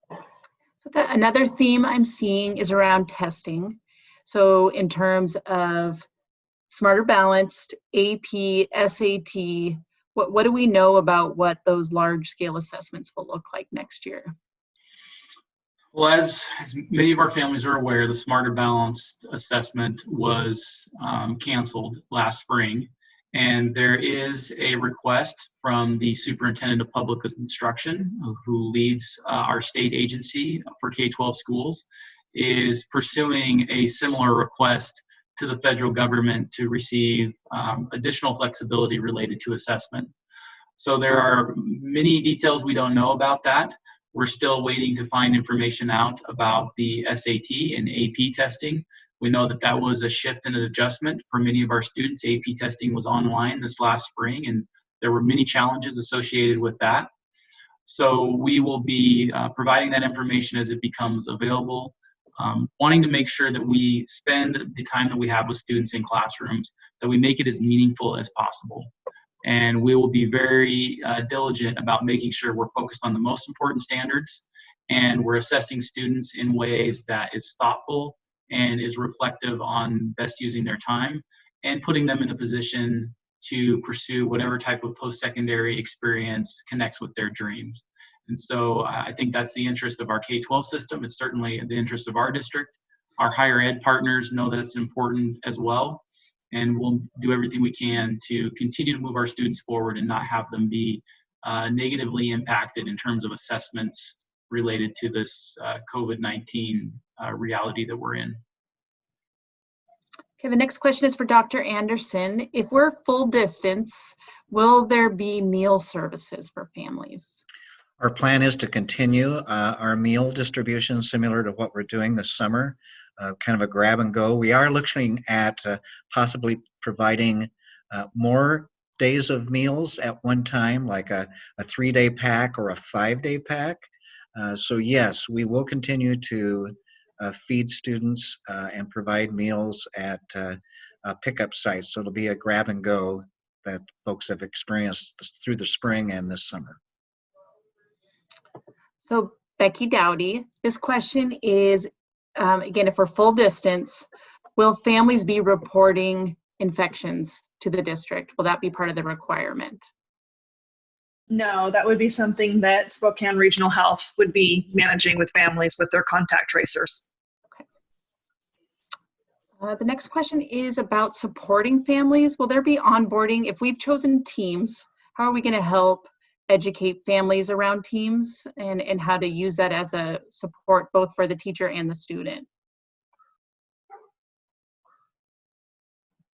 So another theme I'm seeing is around testing. So in terms of Smarter Balanced, AP, SAT, what do we know about what those large-scale assessments will look like next year? Well, as many of our families are aware, the Smarter Balanced assessment was canceled last spring, and there is a request from the Superintendent of Public Instruction, who leads our state agency for K-12 schools, is pursuing a similar request to the federal government to receive additional flexibility related to assessment. So there are many details we don't know about that. We're still waiting to find information out about the SAT and AP testing. We know that that was a shift and an adjustment for many of our students. AP testing was online this last spring, and there were many challenges associated with that. So we will be providing that information as it becomes available, wanting to make sure that we spend the time that we have with students in classrooms, that we make it as meaningful as possible. And we will be very diligent about making sure we're focused on the most important standards, and we're assessing students in ways that is thoughtful and is reflective on best using their time and putting them in a position to pursue whatever type of post-secondary experience connects with their dreams. And so I think that's the interest of our K-12 system. It's certainly the interest of our district. Our higher ed partners know that it's important as well. And we'll do everything we can to continue to move our students forward and not have them be negatively impacted in terms of assessments related to this COVID-19 reality that we're in. Okay, the next question is for Dr. Anderson. If we're full distance, will there be meal services for families? Our plan is to continue our meal distribution similar to what we're doing this summer, kind of a grab and go. We are looking at possibly providing more days of meals at one time, like a 3-day pack or a 5-day pack. So yes, we will continue to feed students and provide meals at pickup sites. So it'll be a grab and go that folks have experienced through the spring and this summer. So Becky Dowdy. This question is, again, if we're full distance, will families be reporting infections to the district? Will that be part of the requirement? No, that would be something that Spokane Regional Health would be managing with families with their contact tracers. The next question is about supporting families. Will there be onboarding? If we've chosen teams, how are we going to help educate families around teams and how to use that as a support both for the teacher and the student?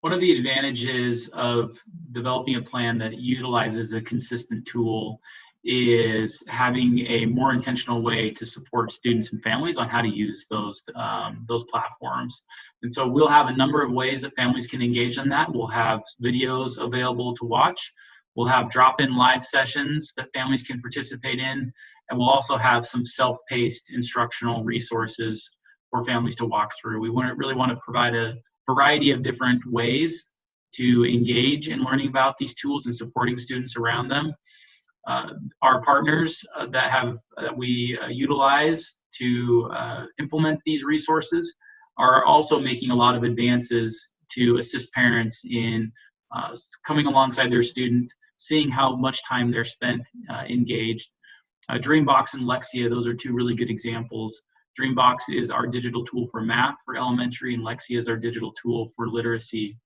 One of the advantages of developing a plan that utilizes a consistent tool is having a more intentional way to support students and families on how to use those platforms. And so we'll have a number of ways that families can engage in that. We'll have videos available to watch. We'll have drop-in live sessions that families can participate in. And we'll also have some self-paced instructional resources for families to walk through. We really want to provide a variety of different ways to engage in learning about these tools and supporting students around them. Our partners that we utilize to implement these resources are also making a lot of advances to assist parents in coming alongside their student, seeing how much time they're spent engaged. Dreambox and Lexia, those are two really good examples. Dreambox is our digital tool for math for elementary, and Lexia is our digital tool for literacy.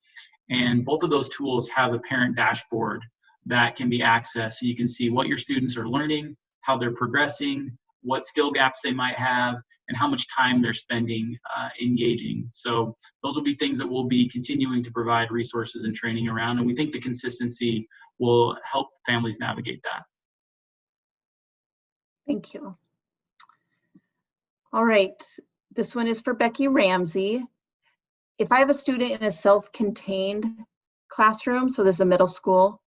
And both of those tools have a parent dashboard that can be accessed, so you can see what your students are learning, how they're progressing, what skill gaps they might have, and how much time they're spending engaging. So those will be things that we'll be continuing to provide resources and training around, and we think the consistency will help families navigate that. Thank you. All right, this one is for Becky Ramsey. If I have a student in a self-contained classroom, so this is a middle school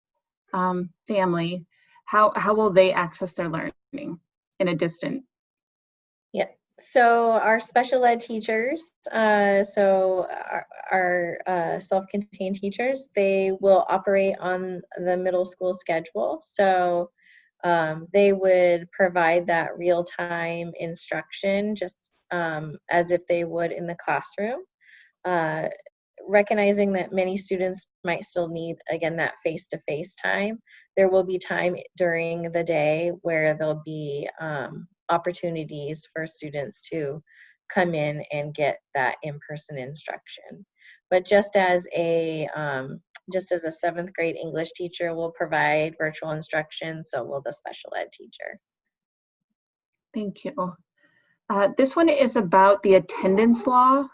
family, how will they access their learning in a distant? Yeah, so our special ed teachers, our self-contained teachers, they will operate on the middle school schedule. So they would provide that real-time instruction just as if they would in the classroom. Recognizing that many students might still need, again, that face-to-face time, there will be time during the day where there'll be opportunities for students to come in and get that in-person instruction. But just as a 7th grade English teacher will provide virtual instruction, so will the special ed teacher. Thank you. This one is about the attendance law.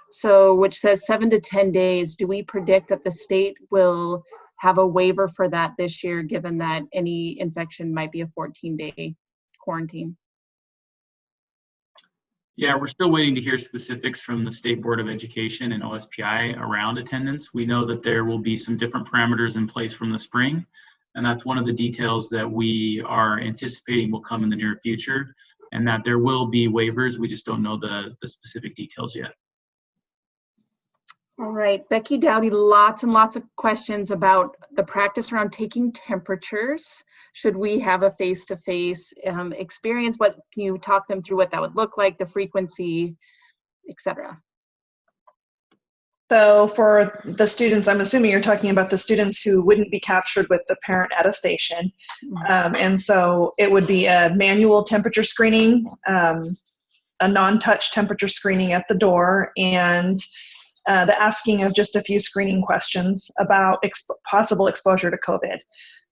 So, which says 7 to 10 days. Do we predict that the state will have a waiver for that this year, given that any infection might be a 14-day quarantine? Yeah, we're still waiting to hear specifics from the State Board of Education and OSPI around attendance. We know that there will be some different parameters in place from the spring, and that's one of the details that we are anticipating will come in the near future, and that there will be waivers. We just don't know the specific details yet. All right, Becky Dowdy, lots and lots of questions about the practice around taking temperatures. Should we have a face-to-face experience? What can you talk them through what that would look like, the frequency, etc.? So for the students, I'm assuming you're talking about the students who wouldn't be captured with the parent attestation. And so it would be a manual temperature screening, a non-touch temperature screening at the door, and the asking of just a few screening questions about possible exposure to COVID.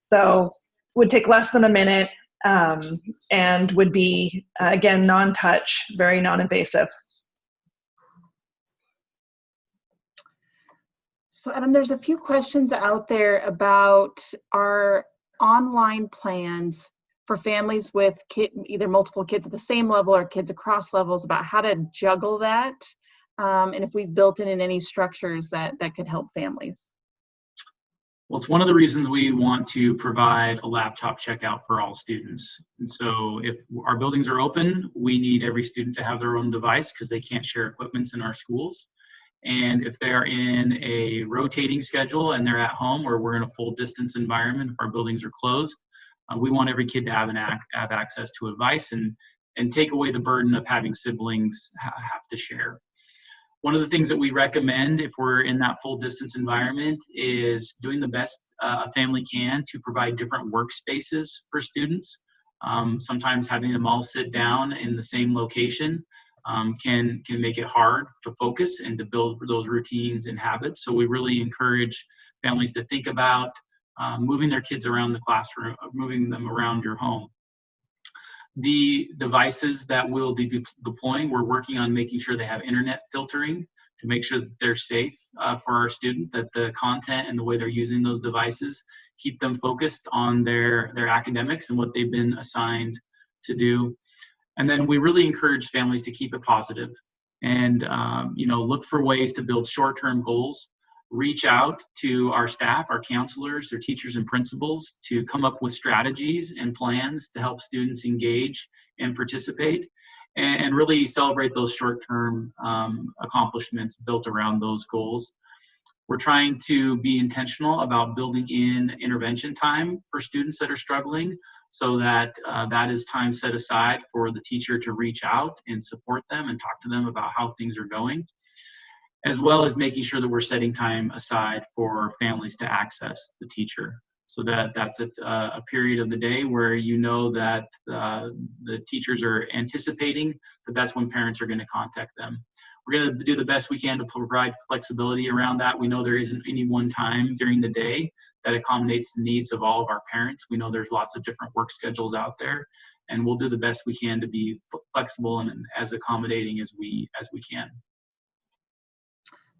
So would take less than a minute and would be, again, non-touch, very non-invasive. So Adam, there's a few questions out there about our online plans for families with either multiple kids at the same level or kids across levels, about how to juggle that. And if we've built in any structures that could help families. Well, it's one of the reasons we want to provide a laptop checkout for all students. And so if our buildings are open, we need every student to have their own device because they can't share equipments in our schools. And if they're in a rotating schedule and they're at home, or we're in a full distance environment, if our buildings are closed, we want every kid to have access to a device. And and take away the burden of having siblings have to share. One of the things that we recommend if we're in that full distance environment is doing the best a family can to provide different workspaces for students. Sometimes having them all sit down in the same location can make it hard to focus and to build those routines and habits. So we really encourage families to think about moving their kids around the classroom, moving them around your home. The devices that we'll be deploying, we're working on making sure they have internet filtering to make sure that they're safe for our student, that the content and the way they're using those devices keep them focused on their academics and what they've been assigned to do. And then we really encourage families to keep it positive and look for ways to build short-term goals. Reach out to our staff, our counselors, their teachers and principals to come up with strategies and plans to help students engage and participate, and really celebrate those short-term accomplishments built around those goals. We're trying to be intentional about building in intervention time for students that are struggling, so that that is time set aside for the teacher to reach out and support them and talk to them about how things are going, as well as making sure that we're setting time aside for families to access the teacher. So that's a period of the day where you know that the teachers are anticipating that that's when parents are going to contact them. We're going to do the best we can to provide flexibility around that. We know there isn't any one time during the day that accommodates the needs of all of our parents. We know there's lots of different work schedules out there, and we'll do the best we can to be flexible and as accommodating as we can.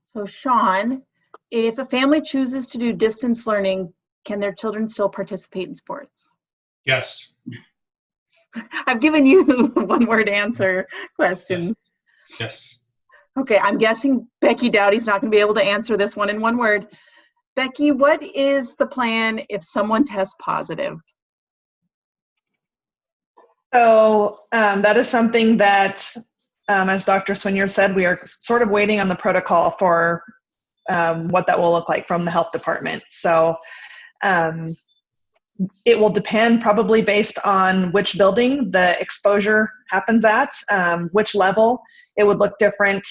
So Sean, if a family chooses to do distance learning, can their children still participate in sports? Yes. I've given you one-word answer questions. Yes. Okay, I'm guessing Becky Dowdy's not going to be able to answer this one in one word. Becky, what is the plan if someone tests positive? So that is something that, as Dr. Swinyer said, we are sort of waiting on the protocol for what that will look like from the health department. So it will depend probably based on which building the exposure happens at, which level. It would look different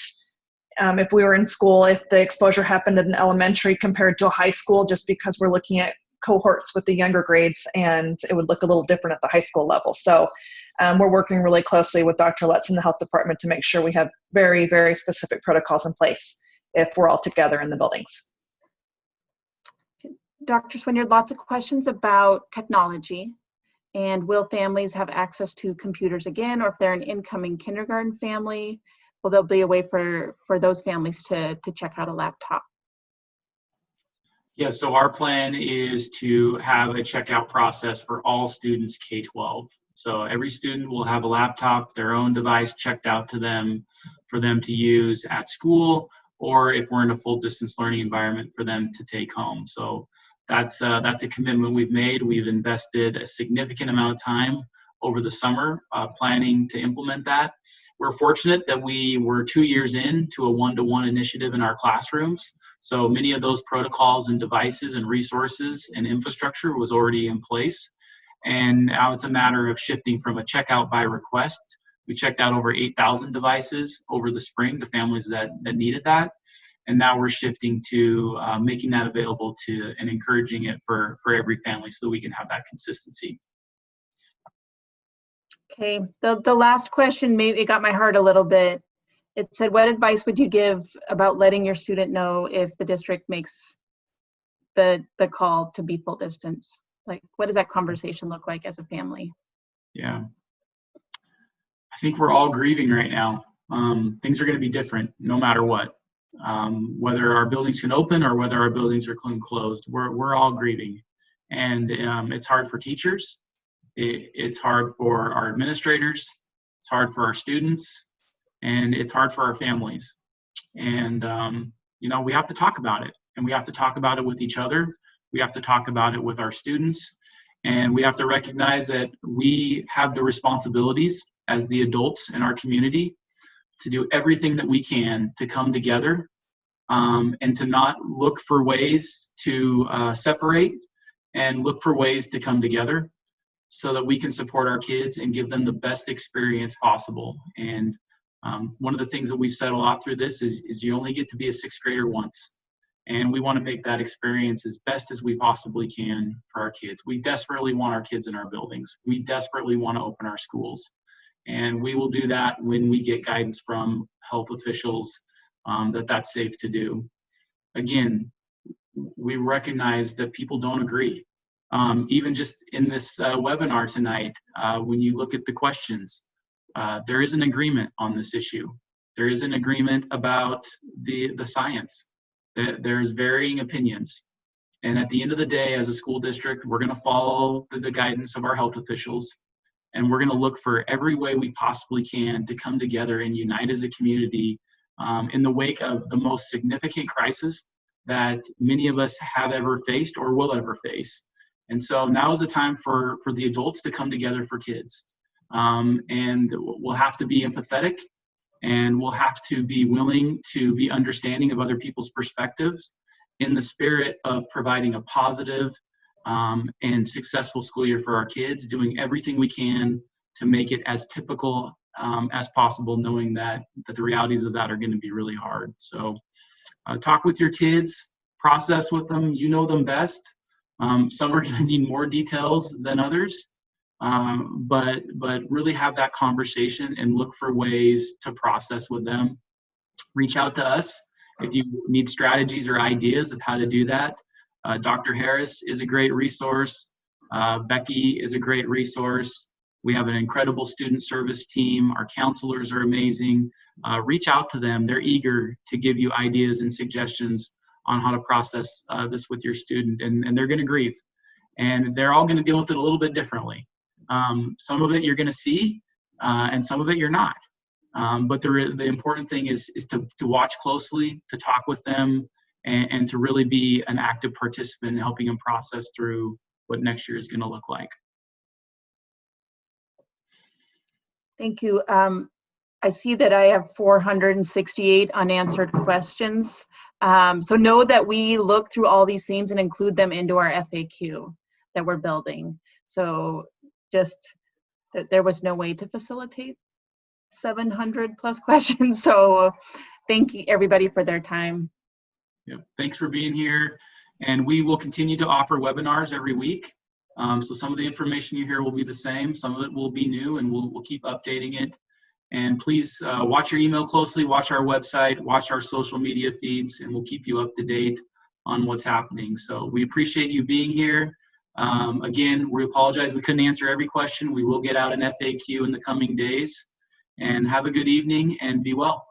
if we were in school, if the exposure happened at an elementary compared to a high school, just because we're looking at cohorts with the younger grades, and it would look a little different at the high school level. So we're working really closely with Dr. Lutz in the health department to make sure we have very, very specific protocols in place if we're all together in the buildings. Dr. Swinyer, lots of questions about technology, and will families have access to computers again, or if they're an incoming kindergarten family, will there be a way for those families to check out a laptop? Yeah, so our plan is to have a checkout process for all students K-12. So every student will have a laptop, their own device checked out to them for them to use at school, or if we're in a full distance learning environment, for them to take home. So that's a commitment we've made. We've invested a significant amount of time over the summer planning to implement that. We're fortunate that we were 2 years into a one-to-one initiative in our classrooms. So many of those protocols and devices and resources and infrastructure was already in place. And now it's a matter of shifting from a checkout by request. We checked out over 8,000 devices over the spring to families that needed that. And now we're shifting to making that available to and encouraging it for every family so we can have that consistency. Okay, the last question, maybe it got my heart a little bit. It said, what advice would you give about letting your student know if the district makes the call to be full distance? Like, what does that conversation look like as a family? Yeah, I think we're all grieving right now. Things are going to be different no matter what. Whether our buildings can open or whether our buildings are closed, we're all grieving. And it's hard for teachers. It's hard for our administrators. It's hard for our students. And it's hard for our families. And, we have to talk about it. And we have to talk about it with each other. We have to talk about it with our students. And we have to recognize that we have the responsibilities as the adults in our community to do everything that we can to come together and to not look for ways to separate and look for ways to come together. so that we can support our kids and give them the best experience possible. And one of the things that we've said a lot through this is you only get to be a sixth grader once. And we want to make that experience as best as we possibly can for our kids. We desperately want our kids in our buildings. We desperately want to open our schools. And we will do that when we get guidance from health officials that that's safe to do. Again, we recognize that people don't agree. Even just in this webinar tonight, when you look at the questions, there is an agreement on this issue. There is an agreement about the science. There's varying opinions. And at the end of the day, as a school district, we're going to follow the guidance of our health officials. And we're going to look for every way we possibly can to come together and unite as a community in the wake of the most significant crisis that many of us have ever faced or will ever face. And so now is the time for the adults to come together for kids. And we'll have to be empathetic, and we'll have to be willing to be understanding of other people's perspectives in the spirit of providing a positive and successful school year for our kids, doing everything we can to make it as typical as possible, knowing that the realities of that are going to be really hard. So talk with your kids, process with them. You know them best. Some are going to need more details than others. But really have that conversation and look for ways to process with them. Reach out to us if you need strategies or ideas of how to do that. Dr. Harris is a great resource. Becky is a great resource. We have an incredible student service team. Our counselors are amazing. Reach out to them. They're eager to give you ideas and suggestions on how to process this with your student. And they're going to grieve. And they're all going to deal with it a little bit differently. Some of it you're going to see, and some of it you're not. But the important thing is to watch closely, to talk with them, and to really be an active participant in helping them process through what next year is going to look like. Thank you. I see that I have 468 unanswered questions. So know that we look through all these themes and include them into our FAQ that we're building. So just that there was no way to facilitate 700 plus questions. So thank you everybody for their time. Yeah, thanks for being here. And we will continue to offer webinars every week. So some of the information you hear will be the same. Some of it will be new, and we'll keep updating it. And please watch your email closely, watch our website, watch our social media feeds, and we'll keep you up to date on what's happening. So we appreciate you being here. Again, we apologize we couldn't answer every question. We will get out an FAQ in the coming days. And have a good evening and be well.